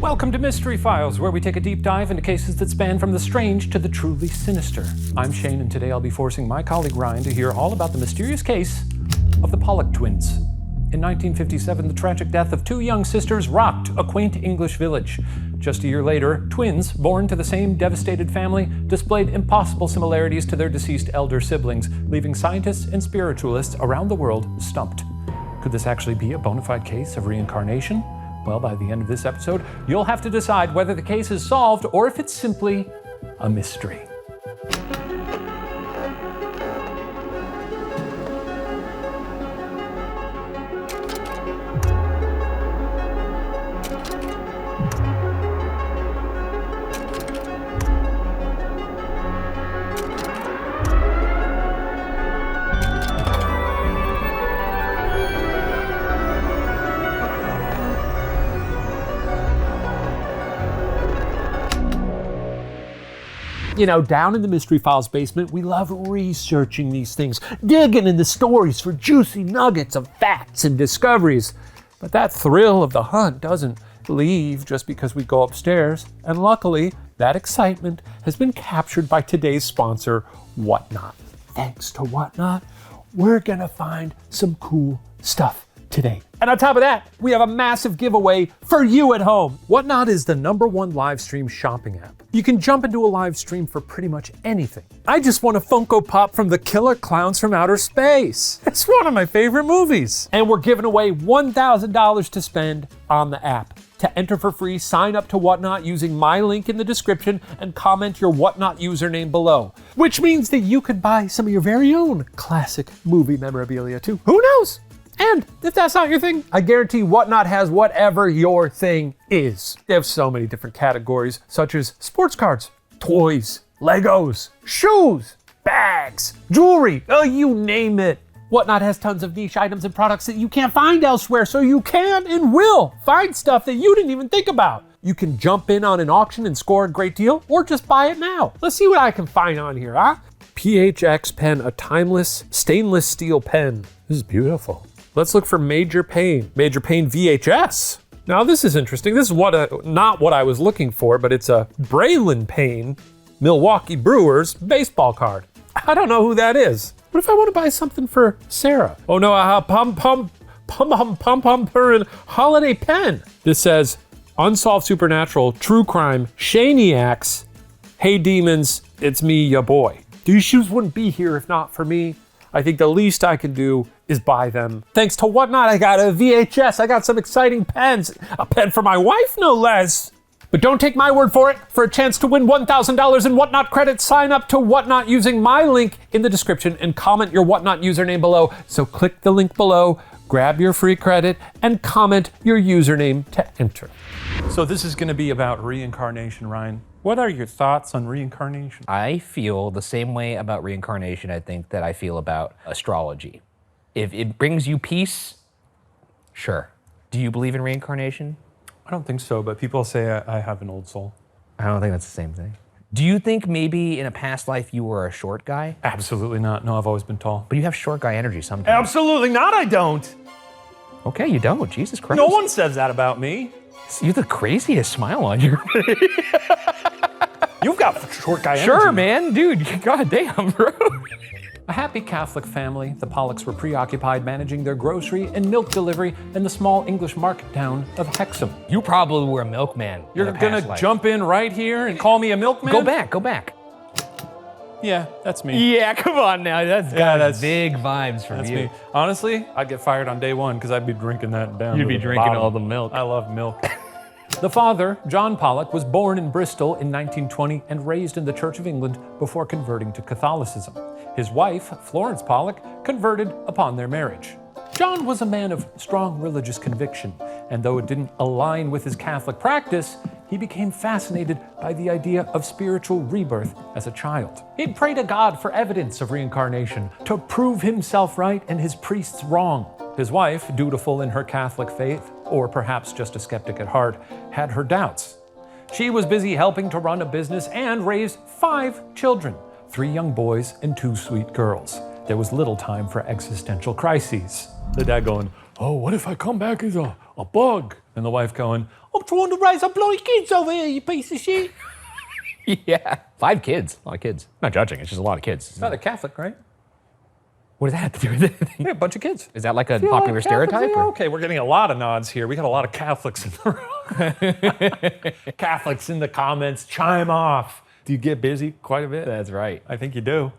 Welcome to Mystery Files, where we take a deep dive into cases that span from the strange to the truly sinister. I'm Shane, and today I'll be forcing my colleague Ryan to hear all about the mysterious case of the Pollock twins. In 1957, the tragic death of two young sisters rocked a quaint English village. Just a year later, twins, born to the same devastated family, displayed impossible similarities to their deceased elder siblings, leaving scientists and spiritualists around the world stumped. Could this actually be a bona fide case of reincarnation? Well, by the end of this episode, you'll have to decide whether the case is solved or if it's simply a mystery. You know, down in the Mystery Files basement, we love researching these things, digging in the stories for juicy nuggets of facts and discoveries. But that thrill of the hunt doesn't leave just because we go upstairs. And luckily, that excitement has been captured by today's sponsor, Whatnot. Thanks to Whatnot, we're gonna find some cool stuff today. And on top of that, we have a massive giveaway for you at home. Whatnot is the #1 live stream shopping app. You can jump into a live stream for pretty much anything. I just won a Funko Pop from the Killer Clowns from Outer Space. It's one of my favorite movies. And we're giving away $1,000 to spend on the app. To enter for free, sign up to Whatnot using my link in the description and comment your Whatnot username below. Which means that you could buy some of your very own classic movie memorabilia too. Who knows? And if that's not your thing, I guarantee Whatnot has whatever your thing is. They have so many different categories, such as sports cards, toys, Legos, shoes, bags, jewelry, you name it. Whatnot has tons of niche items and products that you can't find elsewhere, so you can and will find stuff that you didn't even think about. You can jump in on an auction and score a great deal, or just buy it now. Let's see what I can find on here, huh? PHX pen, a timeless stainless steel pen. This is beautiful. Let's look for Major Payne VHS. Now this is interesting. This is not what I was looking for, but it's a Braylon Payne Milwaukee Brewers baseball card. I don't know who that is. What if I want to buy something for Sarah? Oh no, pum holiday pen. This says Unsolved Supernatural, True Crime, Shaniacs, Hey Demons, it's me, ya boy. These shoes wouldn't be here if not for me. I think the least I can do is buy them. Thanks to Whatnot, I got a VHS. I got some exciting pens. A pen for my wife, no less. But don't take my word for it. For a chance to win $1,000 in Whatnot credits, sign up to Whatnot using my link in the description and comment your Whatnot username below. So click the link below, grab your free credit, and comment your username to enter. So this is going to be about reincarnation, Ryan. What are your thoughts on reincarnation? I feel the same way about reincarnation, I think, that I feel about astrology. If it brings you peace, sure. Do you believe in reincarnation? I don't think so, but people say I have an old soul. I don't think that's the same thing. Do you think maybe in a past life you were a short guy? Absolutely not. No, I've always been tall. But you have short guy energy sometimes. Absolutely not, I don't. Okay, you don't. Jesus Christ. No one says that about me. You have the craziest smile on your face. You've got short guy energy. Sure, man. Dude, goddamn, bro. A happy Catholic family, the Pollocks were preoccupied managing their grocery and milk delivery in the small English market town of Hexham. You probably were a milkman. You're gonna jump in right here and call me a milkman? Go back. Yeah, that's me. Yeah, come on now. That's big vibes from That's you. me. Honestly, I'd get fired on day one because I'd be drinking that down. You'd be drinking bottom. all the milk. I love milk. The father, John Pollock, was born in Bristol in 1920 and raised in the Church of England before converting to Catholicism. His wife, Florence Pollock, converted upon their marriage. John was a man of strong religious conviction, and though it didn't align with his Catholic practice, he became fascinated by the idea of spiritual rebirth as a child. He'd pray to God for evidence of reincarnation, to prove himself right and his priests wrong. His wife, dutiful in her Catholic faith, or perhaps just a skeptic at heart, had her doubts. She was busy helping to run a business and raise 5 children, 3 young boys and 2 sweet girls. there was little time for existential crises. The dad going, oh, what if I come back as a bug? And the wife going, I'm trying to raise up bloody kids over here, you piece of shit. Yeah. 5 kids. A lot of kids. I'm not judging. It's just a lot of kids. It's not a Catholic, right? What does that have to do with it? Yeah, a bunch of kids. Is that like a popular stereotype? Yeah, or? okay, we're getting a lot of nods here. We got a lot of Catholics in the room. Catholics in the comments, chime off. Do you get busy quite a bit? That's right. I think you do.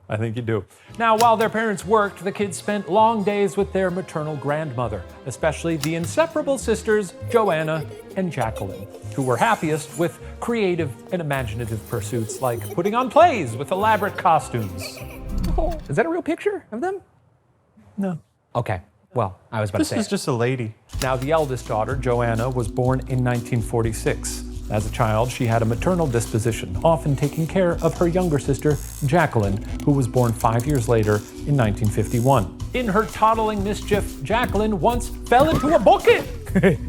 I think you do. Now, while their parents worked, the kids spent long days with their maternal grandmother, especially the inseparable sisters, Joanna and Jacqueline, who were happiest with creative and imaginative pursuits like putting on plays with elaborate costumes. Oh, is that a real picture of them? No. Okay. Well, I was about to say. This is just a lady. Now, the eldest daughter, Joanna, was born in 1946. As a child, she had a maternal disposition, often taking care of her younger sister, Jacqueline, who was born 5 years later in 1951. In her toddling mischief, Jacqueline once fell into a bucket,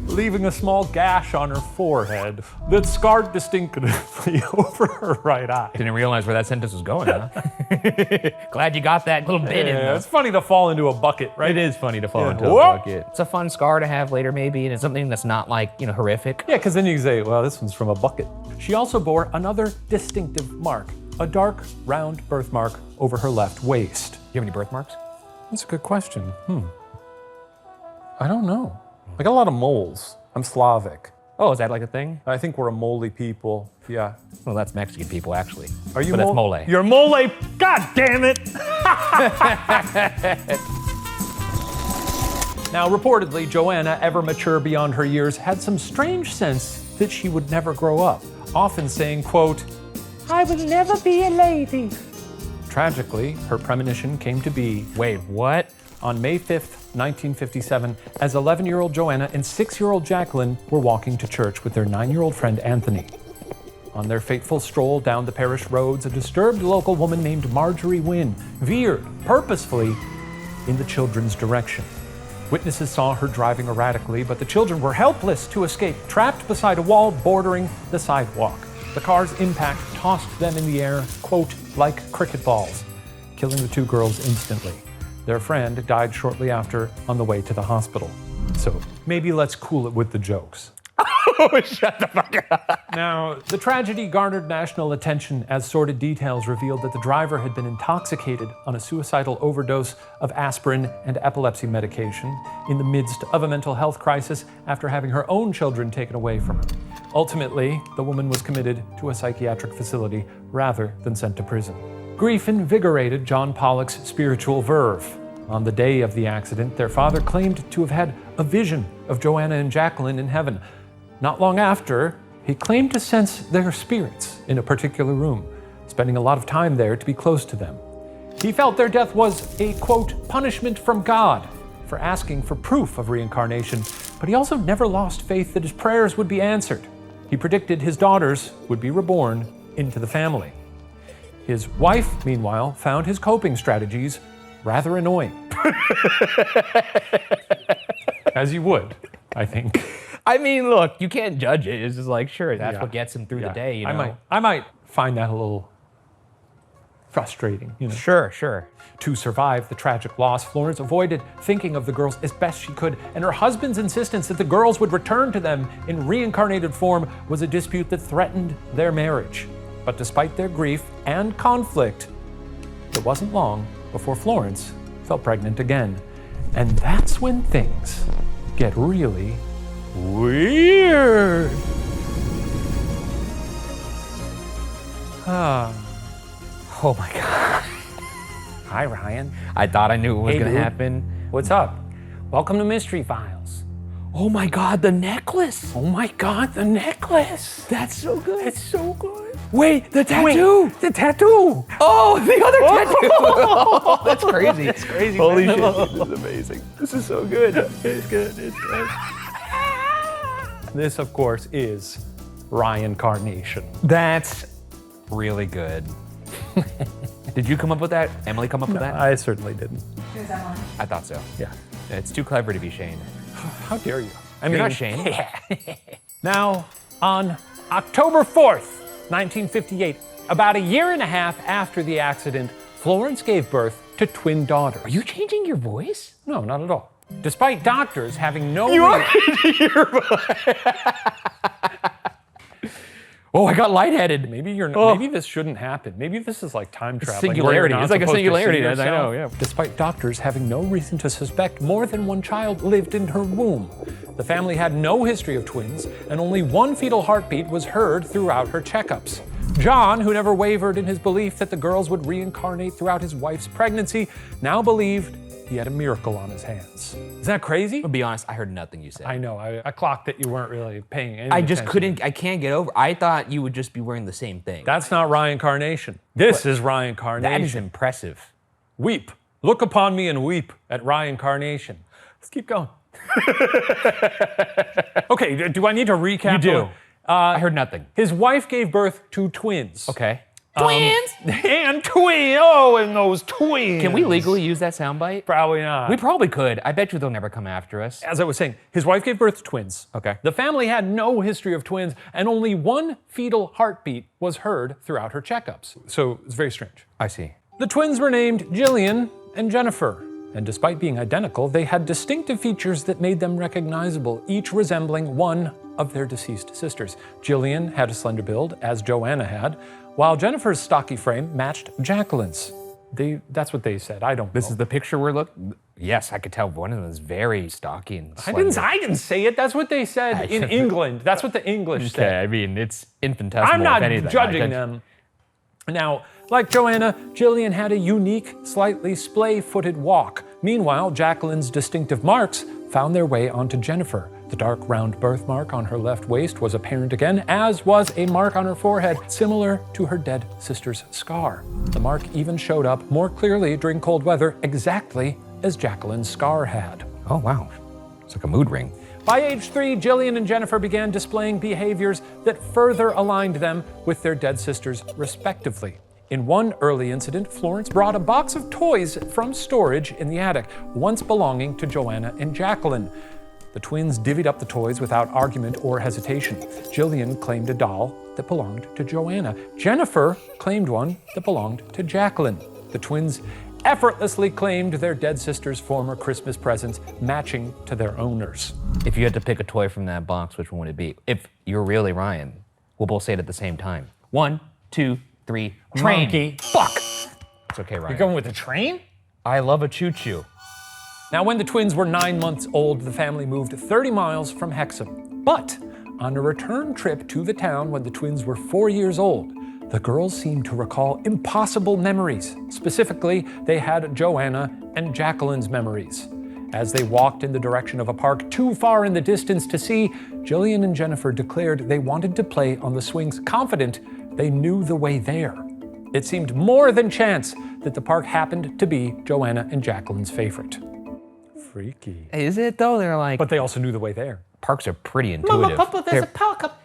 leaving a small gash on her forehead that scarred distinctively over her right eye. Didn't realize where that sentence was going, huh? Glad you got that little bit in Yeah, there. it's funny to fall into a bucket, right? It is funny to fall into a Whoop. bucket. It's a fun scar to have later, maybe, and it's something that's not like, horrific. Yeah, because then you can say, well, this one's from a bucket. She also bore another distinctive mark, a dark, round birthmark over her left waist. Do you have any birthmarks? That's a good question. I don't know. I got a lot of moles. I'm Slavic. Oh, is that like a thing? I think we're a moley people. Yeah. Well, that's Mexican people, actually. Are you But that's mole. You're mole. God damn it. Now, reportedly, Joanna, ever mature beyond her years, had some strange sense that she would never grow up, often saying, quote, I will never be a lady. Tragically, her premonition came to be. Wait, what? On May 5th, 1957, as 11-year-old Joanna and 6-year-old Jacqueline were walking to church with their 9-year-old friend Anthony. On their fateful stroll down the parish roads, a disturbed local woman named Marjorie Wynn veered purposefully in the children's direction. Witnesses saw her driving erratically, but the children were helpless to escape, trapped beside a wall bordering the sidewalk. The car's impact tossed them in the air, quote, like cricket balls, killing the 2 girls instantly. Their friend died shortly after on the way to the hospital. So maybe let's cool it with the jokes. Oh, shut the fuck up. Now, the tragedy garnered national attention as sordid details revealed that the driver had been intoxicated on a suicidal overdose of aspirin and epilepsy medication in the midst of a mental health crisis after having her own children taken away from her. Ultimately, the woman was committed to a psychiatric facility rather than sent to prison. Grief invigorated John Pollock's spiritual verve. On the day of the accident, their father claimed to have had a vision of Joanna and Jacqueline in heaven. Not long after, he claimed to sense their spirits in a particular room, spending a lot of time there to be close to them. He felt their death was a, quote, punishment from God for asking for proof of reincarnation, but he also never lost faith that his prayers would be answered. He predicted his daughters would be reborn into the family. His wife, meanwhile, found his coping strategies rather annoying. As you would, I think. I mean, look, you can't judge it. It's just like, sure, that's what gets him through the day, you know? I might find that a little frustrating, you know? Sure. To survive the tragic loss, Florence avoided thinking of the girls as best she could, and her husband's insistence that the girls would return to them in reincarnated form was a dispute that threatened their marriage. But despite their grief and conflict, it wasn't long before Florence fell pregnant again. And that's when things get really weird. Oh my God. Hi, Ryan. I thought I knew it was Hey, going to dude. happen. What's up? Welcome to Mystery Files. Oh my God, the necklace. Oh my God, the necklace. That's so good. It's so good. Wait, the tattoo. The tattoo. Oh, the other tattoo. Oh, that's crazy. It's crazy. Holy man. shit, this is amazing. This is so good. It's good. This, of course, is Reincarnation. That's really good. Did you come up with that? Emily come up with that? I certainly didn't. I thought so. Yeah. It's too clever to be Shane. How dare you? You're not Shane. Now, on October 4th, 1958, about a year and a half after the accident, Florence gave birth to twin daughters. Are you changing your voice? No, not at all. Despite doctors having no Oh, I got lightheaded. Maybe maybe this shouldn't happen. Maybe this is like time traveling. Singularity. Where you're not It's like a supposed to singularity, see I yourself. know, yeah. Despite doctors having no reason to suspect more than one child lived in her womb. The family had no history of twins, and only one fetal heartbeat was heard throughout her checkups. John, who never wavered in his belief that the girls would reincarnate throughout his wife's pregnancy, now believed he had a miracle on his hands. Is that crazy? To be honest, I heard nothing you said. I know. I clocked that you weren't really paying any I just attention. I can't get over. I thought you would just be wearing the same thing. That's not Reincarnation. This is Reincarnation. That is impressive. Weep. Look upon me and weep at Reincarnation. Let's keep going. Okay, do I need to recap? You do. I heard nothing. His wife gave birth to twins. Okay. Twins! And twins! Oh, and those twins! Can we legally use that soundbite? Probably not. We probably could. I bet you they'll never come after us. As I was saying, his wife gave birth to twins. Okay. The family had no history of twins, and only one fetal heartbeat was heard throughout her checkups. So it's very strange. I see. The twins were named Jillian and Jennifer, and despite being identical, they had distinctive features that made them recognizable, each resembling one of their deceased sisters. Jillian had a slender build, as Joanna had, while Jennifer's stocky frame matched Jacqueline's. That's what they said. I don't know. This is the picture we're looking. Yes, I could tell one of them is very stocky and I slender. didn't say it. That's what they said in England. That's what the English said. Okay, I mean, it's infinitesimal. I'm not if anything. judging them. Now, like Joanna, Jillian had a unique, slightly splay-footed walk. Meanwhile, Jacqueline's distinctive marks found their way onto Jennifer. The dark round birthmark on her left waist was apparent again, as was a mark on her forehead, similar to her dead sister's scar. The mark even showed up more clearly during cold weather, exactly as Jacqueline's scar had. Oh, wow. It's like a mood ring. By age 3, Jillian and Jennifer began displaying behaviors that further aligned them with their dead sisters, respectively. In one early incident, Florence brought a box of toys from storage in the attic, once belonging to Joanna and Jacqueline. The twins divvied up the toys without argument or hesitation. Jillian claimed a doll that belonged to Joanna. Jennifer claimed one that belonged to Jacqueline. The twins effortlessly claimed their dead sister's former Christmas presents, matching to their owners. If you had to pick a toy from that box, which one would it be? If you're really Ryan, we'll both say it at the same time. 1, 2, 3, train. Monkey. Fuck. It's okay, Ryan. You're going with a train? I love a choo-choo. Now, when the twins were 9 months old, the family moved 30 miles from Hexham. But on a return trip to the town when the twins were 4 years old, the girls seemed to recall impossible memories. Specifically, they had Joanna and Jacqueline's memories. As they walked in the direction of a park too far in the distance to see, Jillian and Jennifer declared they wanted to play on the swings, confident they knew the way there. It seemed more than chance that the park happened to be Joanna and Jacqueline's favorite. Freaky. Is it though? They're like, But they also knew the way there. parks are pretty intuitive. Mama, Papa, there's a park up.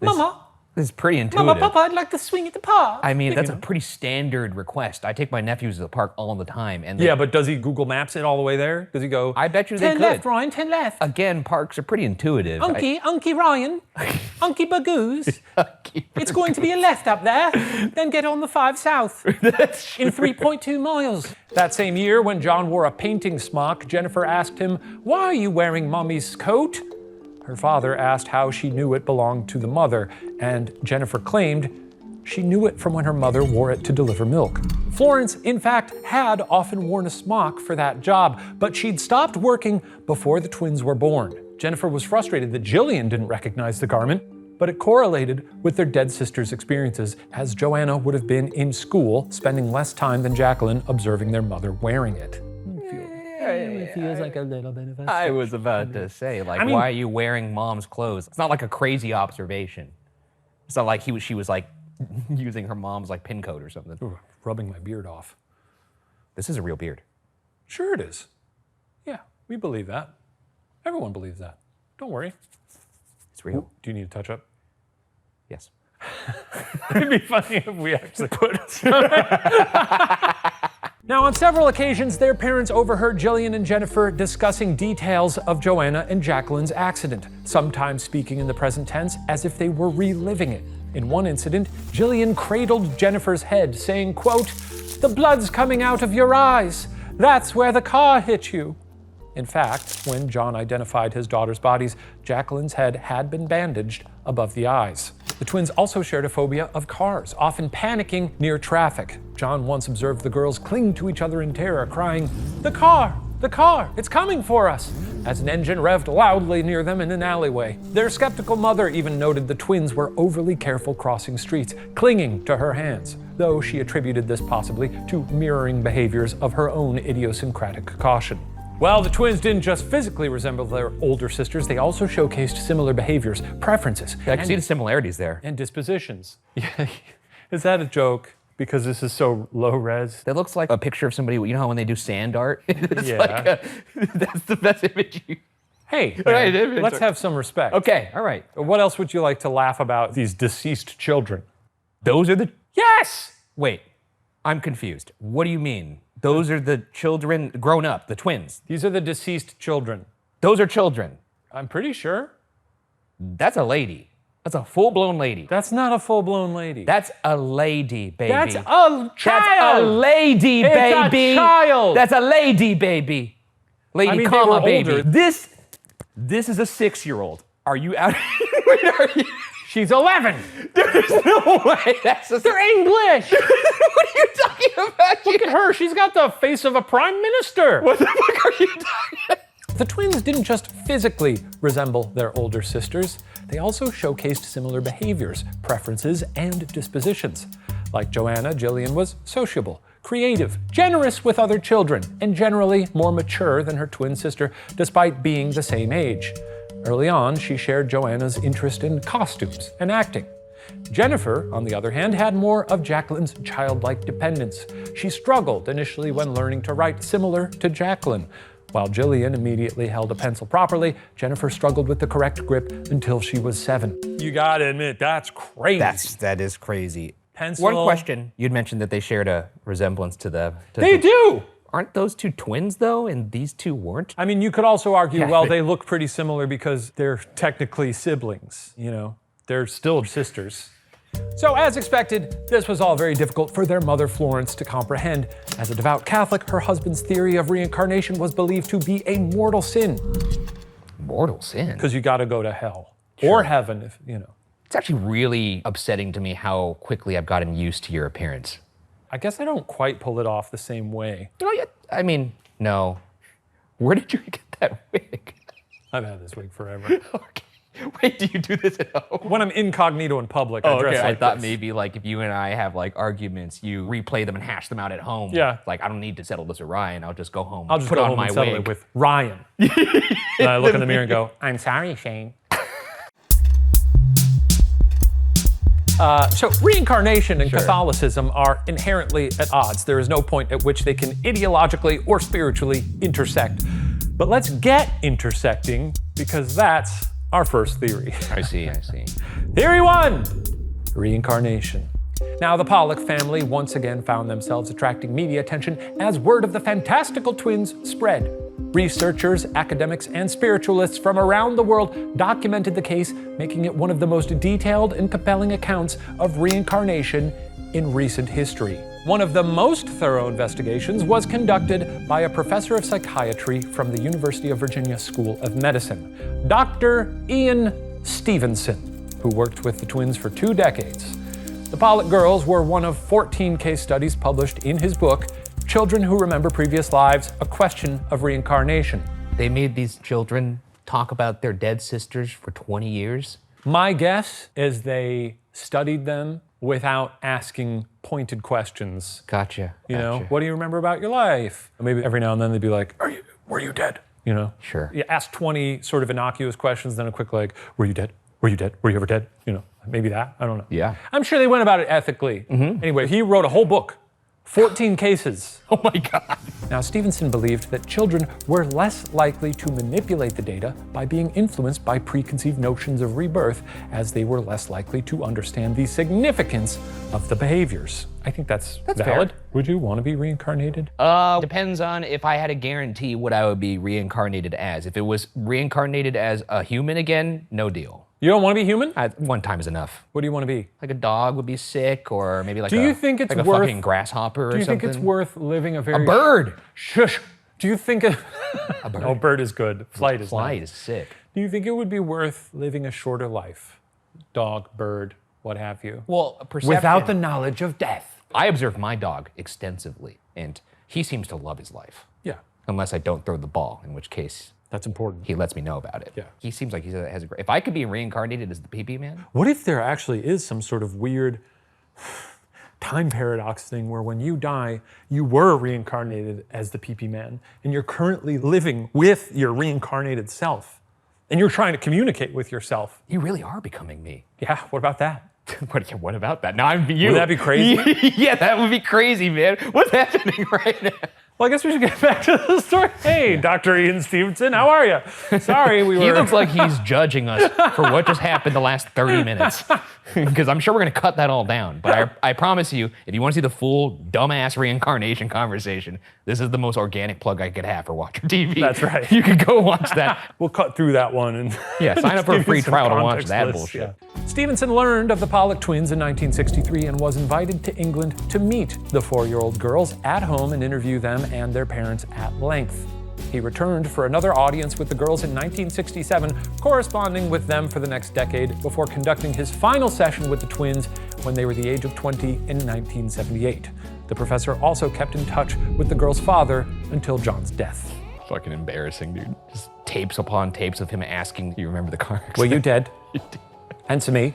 Mama, This is pretty intuitive. Mama, Papa, I'd like to swing at the park. I mean, that's a pretty standard request. I take my nephews to the park all the time, and Yeah, but does he Google Maps it all the way there? Does he go, I bet you they 10 could. left, Ryan, 10 left. Again, parks are pretty intuitive. Unky Ryan, Unky Bagoose. It's going to be a left up there, then get on the 5 south in 3.2 miles. That same year, when John wore a painting smock, Jennifer asked him, "Why are you wearing Mommy's coat?" Her father asked how she knew it belonged to the mother, and Jennifer claimed she knew it from when her mother wore it to deliver milk. Florence, in fact, had often worn a smock for that job, but she'd stopped working before the twins were born. Jennifer was frustrated that Jillian didn't recognize the garment, but it correlated with their dead sister's experiences, as Joanna would have been in school, spending less time than Jacqueline observing their mother wearing it. It feels like a little bit of a... I was about to say, like, why are you wearing mom's clothes? It's not like a crazy observation. It's not like she was like using her mom's like pin code or something. Ooh, rubbing my beard off. This is a real beard. Sure it is. Yeah, we believe that. Everyone believes that. Don't worry. It's real. Do you need a touch-up? Yes. It'd be funny if we actually put Now, on several occasions, their parents overheard Jillian and Jennifer discussing details of Joanna and Jacqueline's accident, sometimes speaking in the present tense as if they were reliving it. In one incident, Jillian cradled Jennifer's head, saying, quote, The blood's coming out of your eyes. That's where the car hit you. In fact, when John identified his daughter's bodies, Jacqueline's head had been bandaged above the eyes. The twins also shared a phobia of cars, often panicking near traffic. John once observed the girls cling to each other in terror, crying, "The car! The car! It's coming for us!" as an engine revved loudly near them in an alleyway. Their skeptical mother even noted the twins were overly careful crossing streets, clinging to her hands, though she attributed this possibly to mirroring behaviors of her own idiosyncratic caution. Well, the twins didn't just physically resemble their older sisters, they also showcased similar behaviors, preferences, I can see the similarities there. and dispositions. Yeah, is that a joke? Because this is so low res. That looks like a picture of somebody, you know how when they do sand art? It's Yeah. like that's the best image you... Hey, Right, man, let's have some respect. Okay, all right. What else would you like to laugh about these deceased children? Those are the... Yes! Wait, I'm confused. What do you mean? Those are the children grown up, the twins. These are the deceased children. Those are children. I'm pretty sure. That's a lady. That's a full-blown lady. That's not a full-blown lady. That's a lady, baby. That's a child. That's a lady, It's a baby. child. That's a lady, baby. Lady, I mean, they comma, were baby. older. This is a 6-year-old. Are you out? Wait, are you? She's 11. There's no way. That's a... They're English. What are you talking about? Look at her. She's got the face of a prime minister. What the fuck are you talking about? The twins didn't just physically resemble their older sisters, they also showcased similar behaviors, preferences, and dispositions. Like Joanna, Jillian was sociable, creative, generous with other children, and generally more mature than her twin sister, despite being the same age. Early on, she shared Joanna's interest in costumes and acting. Jennifer, on the other hand, had more of Jacqueline's childlike dependence. She struggled initially when learning to write, similar to Jacqueline. While Jillian immediately held a pencil properly, Jennifer struggled with the correct grip until she was 7. You gotta admit, that's crazy. That is crazy. Pencil. One question. You'd mentioned that they shared a resemblance to the... They do! Aren't those two twins, though, and these two weren't? I mean, you could also argue, Yeah. well, they look pretty similar because they're technically siblings, you know? They're still sisters. So as expected, this was all very difficult for their mother Florence to comprehend. As a devout Catholic, her husband's theory of reincarnation was believed to be a mortal sin. Mortal sin? Because you gotta go to hell. Or heaven, if you know. It's actually really upsetting to me how quickly I've gotten used to your appearance. I guess I don't quite pull it off the same way. You know, I mean, no. Where did you get that wig? I've had this wig forever. Okay. Wait, do you do this at home? When I'm incognito in public, I dress I like thought this. maybe like if you and I have like arguments, you replay them and hash them out at home. Yeah. Like I don't need to settle this with Ryan. I'll just go home. I'll just put go on home my and settle wig it with Ryan. And I look in the mirror and go, I'm sorry, Shane. So reincarnation and Catholicism are inherently at odds. There is no point at which they can ideologically or spiritually intersect. But let's get intersecting because that's our first theory. I see. Theory 1, reincarnation. Now, the Pollock family once again found themselves attracting media attention as word of the fantastical twins spread. Researchers, academics, and spiritualists from around the world documented the case, making it one of the most detailed and compelling accounts of reincarnation in recent history. One of the most thorough investigations was conducted by a professor of psychiatry from the University of Virginia School of Medicine, Dr. Ian Stevenson, who worked with the twins for 2 decades. The Pollock girls were one of 14 case studies published in his book, Children Who Remember Previous Lives, A Question of Reincarnation. They made these children talk about their dead sisters for 20 years? My guess is they studied them without asking pointed questions. Gotcha. You know, what do you remember about your life? Maybe every now and then they'd be like, were you dead? You know? Sure. You ask 20 sort of innocuous questions, then a quick like, were you dead? Were you dead? Were you ever dead? You know, maybe that, I don't know. Yeah. I'm sure they went about it ethically. Anyway, he wrote a whole book, 14 cases. Oh my God. Now, Stevenson believed that children were less likely to manipulate the data by being influenced by preconceived notions of rebirth, as they were less likely to understand the significance of the behaviors. I think that's valid. fair. Would you want to be reincarnated? Depends on if I had a guarantee what I would be reincarnated as. If it was reincarnated as a human again, no deal. You don't want to be human? One time is enough. What do you want to be? Like a dog would be sick, or maybe like Do you think it's like a worth- fucking grasshopper or Do you something? think it's worth living a very... A bird. Shush. Do you think... A bird. No, bird is good. Flight is Flight nice. is sick. Do you think it would be worth living a shorter life? Dog, bird, what have you? Well, a perception. Without the knowledge of death. I observed my dog extensively, and he seems to love his life. Yeah, Unless I don't throw the ball, in which case that's important. he lets me know about it. Yeah. He seems like he has a great... If I could be reincarnated as the pee-pee man, What if there actually is some sort of weird time paradox thing where when you die, you were reincarnated as the pee-pee man, and you're currently living with your reincarnated self, and you're trying to communicate with yourself? you really are becoming me. Yeah, what about that? What about that? Now I'm you. Would that be crazy? Yeah, that would be crazy, man. What's happening right now? Well, I guess we should get back to the story. Hey, Dr. Ian Stevenson, how are you? Sorry, we were... He looks like he's judging us for what just happened the last 30 minutes. Because I'm sure we're going to cut that all down. But I promise you, if you want to see the full dumbass reincarnation conversation, this is the most organic plug I could have for WatcherTV. That's right. You could go watch that. We'll cut through that one and Yeah, sign up for a give you free some trial to watch context that lists, bullshit. yeah. Stevenson learned of the Pollock twins in 1963 and was invited to England to meet the 4-year-old girls at home and interview them and their parents at length. He returned for another audience with the girls in 1967, corresponding with them for the next decade before conducting his final session with the twins when they were the age of 20 in 1978. The professor also kept in touch with the girls' father until John's death. Fucking embarrassing, dude. Just tapes upon tapes of him asking, do you remember the car accident? Were you dead? And to me.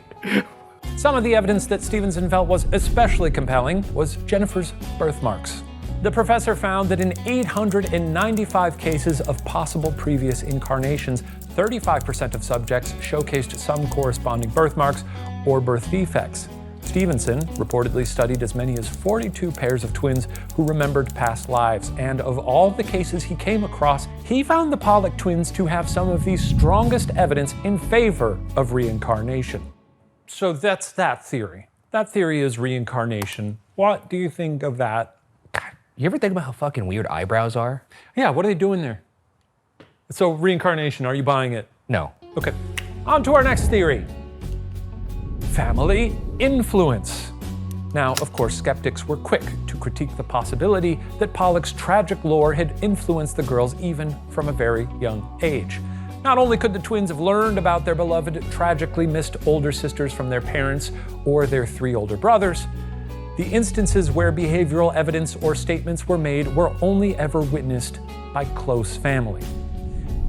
Some of the evidence that Stevenson felt was especially compelling was Jennifer's birthmarks. The professor found that in 895 cases of possible previous incarnations, 35% of subjects showcased some corresponding birthmarks or birth defects. Stevenson reportedly studied as many as 42 pairs of twins who remembered past lives, and of all the cases he came across, he found the Pollock twins to have some of the strongest evidence in favor of reincarnation. So that's that theory. That theory is reincarnation. What do you think of that? You ever think about how fucking weird eyebrows are? Yeah, what are they doing there? So reincarnation, are you buying it? No. Okay, on to our next theory. Family influence. Now, of course, skeptics were quick to critique the possibility that Pollock's tragic lore had influenced the girls even from a very young age. Not only could the twins have learned about their beloved, tragically missed older sisters from their parents or their 3 older brothers, the instances where behavioral evidence or statements were made were only ever witnessed by close family.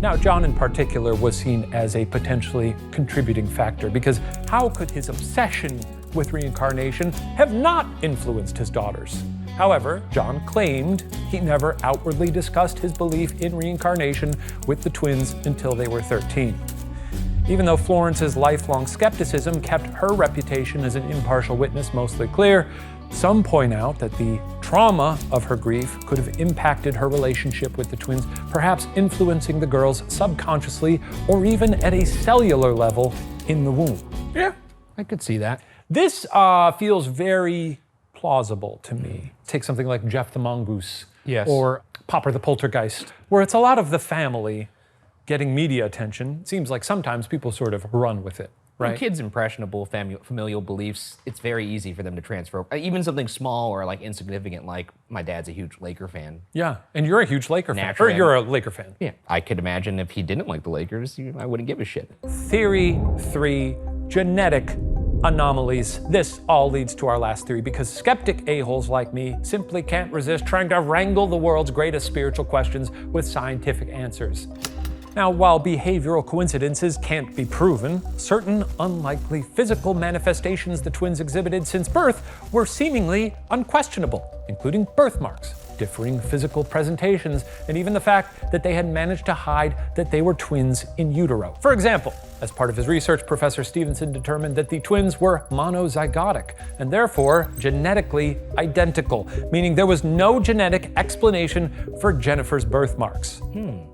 Now, John in particular was seen as a potentially contributing factor because how could his obsession with reincarnation have not influenced his daughters? However, John claimed he never outwardly discussed his belief in reincarnation with the twins until they were 13. Even though Florence's lifelong skepticism kept her reputation as an impartial witness mostly clear, some point out that the trauma of her grief could have impacted her relationship with the twins, perhaps influencing the girls subconsciously or even at a cellular level in the womb. Yeah, I could see that. This feels very plausible to me. Take something like Jeff the Mongoose, Yes. or Popper the Poltergeist, where it's a lot of the family getting media attention. It seems like sometimes people sort of run with it, When right? kids' impressionable familial beliefs, it's very easy for them to transfer. Even something small or like insignificant, like my dad's a huge Laker fan. Yeah, and you're a huge Laker fan, or Naturally. you're a Laker fan. Yeah, I could imagine if he didn't like the Lakers, I wouldn't give a shit. Theory 3, genetic anomalies. This all leads to our last theory because skeptic a-holes like me simply can't resist trying to wrangle the world's greatest spiritual questions with scientific answers. Now, while behavioral coincidences can't be proven, certain unlikely physical manifestations the twins exhibited since birth were seemingly unquestionable, including birthmarks, differing physical presentations, and even the fact that they had managed to hide that they were twins in utero. For example, as part of his research, Professor Stevenson determined that the twins were monozygotic and therefore genetically identical, meaning there was no genetic explanation for Jennifer's birthmarks.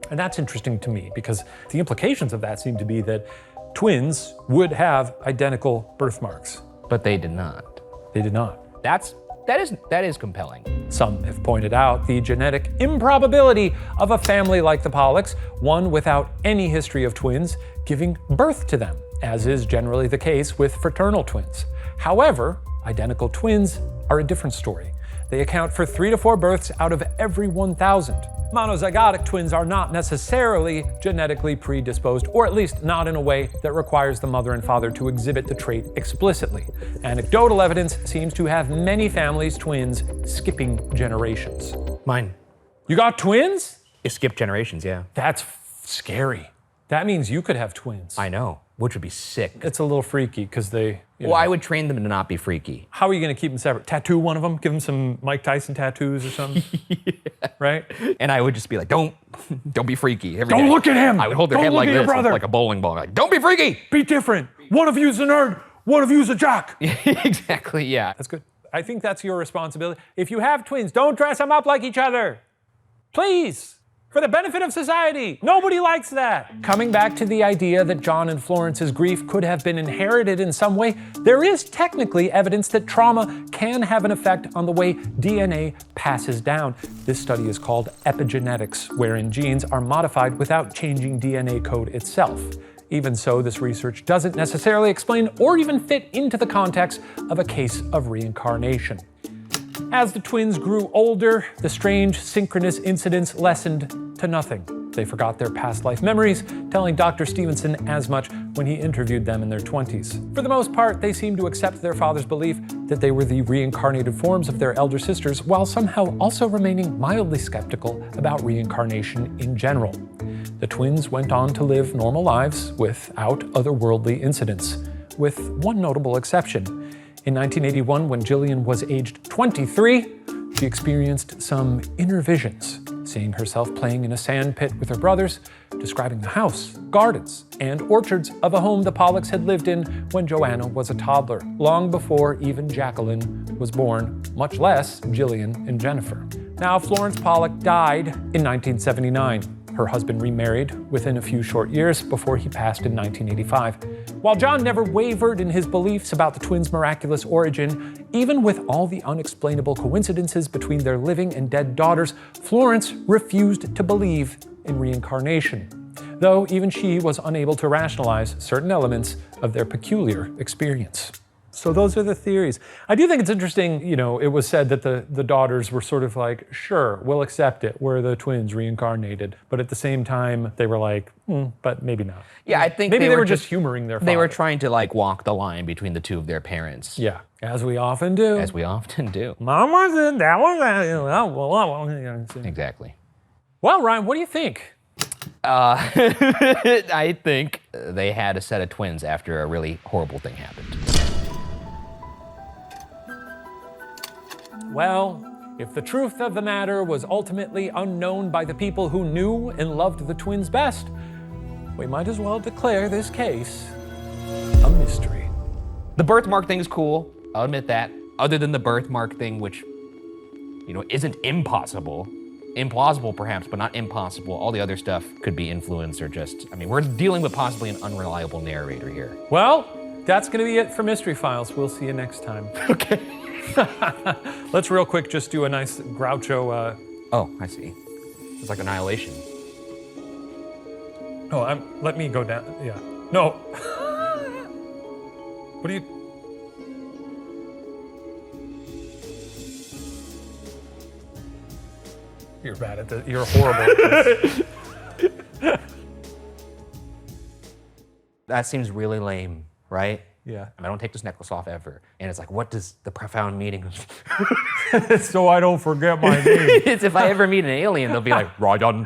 And that's interesting to me because the implications of that seem to be that twins would have identical birthmarks. But they did not. They did not. That is compelling. Some have pointed out the genetic improbability of a family like the Pollocks, one without any history of twins, giving birth to them. as is generally the case with fraternal twins. However, identical twins are a different story. They account for 3 to 4 births out of every 1,000. Monozygotic twins are not necessarily genetically predisposed, or at least not in a way that requires the mother and father to exhibit the trait explicitly. Anecdotal evidence seems to have many families' twins skipping generations. Mine. You got twins? It skipped generations, yeah. That's scary. That means you could have twins. I know, which would be sick. It's a little freaky because they... Well, I would train them to not be freaky. How are you going to keep them separate? Tattoo one of them? Give them some Mike Tyson tattoos or something? Yeah. Right? And I would just be like, don't be freaky. Every Don't day. look at him. I would hold their Don't head look like at your this, brother. like a bowling ball. Like, don't be freaky. Be different. One of you's a nerd. One of you's a jock. Exactly, yeah. That's good. I think that's your responsibility. If you have twins, don't dress them up like each other. Please. For the benefit of society. Nobody likes that. Coming back to the idea that John and Florence's grief could have been inherited in some way, there is technically evidence that trauma can have an effect on the way DNA passes down. This study is called epigenetics, wherein genes are modified without changing DNA code itself. Even so, this research doesn't necessarily explain or even fit into the context of a case of reincarnation. As the twins grew older, the strange synchronous incidents lessened to nothing. They forgot their past life memories, telling Dr. Stevenson as much when he interviewed them in their 20s. For the most part, they seemed to accept their father's belief that they were the reincarnated forms of their elder sisters, while somehow also remaining mildly skeptical about reincarnation in general. The twins went on to live normal lives without otherworldly incidents, with one notable exception. In 1981, when Jillian was aged 23, she experienced some inner visions, seeing herself playing in a sand pit with her brothers, describing the house, gardens, and orchards of a home the Pollocks had lived in when Joanna was a toddler, long before even Jacqueline was born, much less Jillian and Jennifer. Now, Florence Pollock died in 1979. Her husband remarried within a few short years before he passed in 1985. While John never wavered in his beliefs about the twins' miraculous origin, even with all the unexplainable coincidences between their living and dead daughters, Florence refused to believe in reincarnation, though even she was unable to rationalize certain elements of their peculiar experience. So those are the theories. I do think it's interesting, it was said that the daughters were sort of like, sure, we'll accept it. We're the twins reincarnated. But at the same time, they were like, but maybe not. Yeah, I think maybe they were just humoring their father. They were trying to walk the line between the two of their parents. Yeah, as we often do. As we often do. Mom wasn't, that was that. Exactly. Well, Ryan, what do you think? I think they had a set of twins after a really horrible thing happened. Well, if the truth of the matter was ultimately unknown by the people who knew and loved the twins best, we might as well declare this case a mystery. The birthmark thing is cool. I'll admit that. Other than the birthmark thing, which, isn't impossible. Implausible perhaps, but not impossible. All the other stuff could be influence or just, we're dealing with possibly an unreliable narrator here. Well, that's going to be it for Mystery Files. We'll see you next time. Okay. Let's real quick just do a nice Groucho. Oh, I see. It's like Annihilation. Oh, let me go down. Yeah. No. What do you? You're bad at this. You're horrible at this. That seems really lame, right? Yeah. I don't take this necklace off ever. And it's like, what does the profound meaning of So I don't forget my name. It's if I ever meet an alien, they'll be like, Ryan.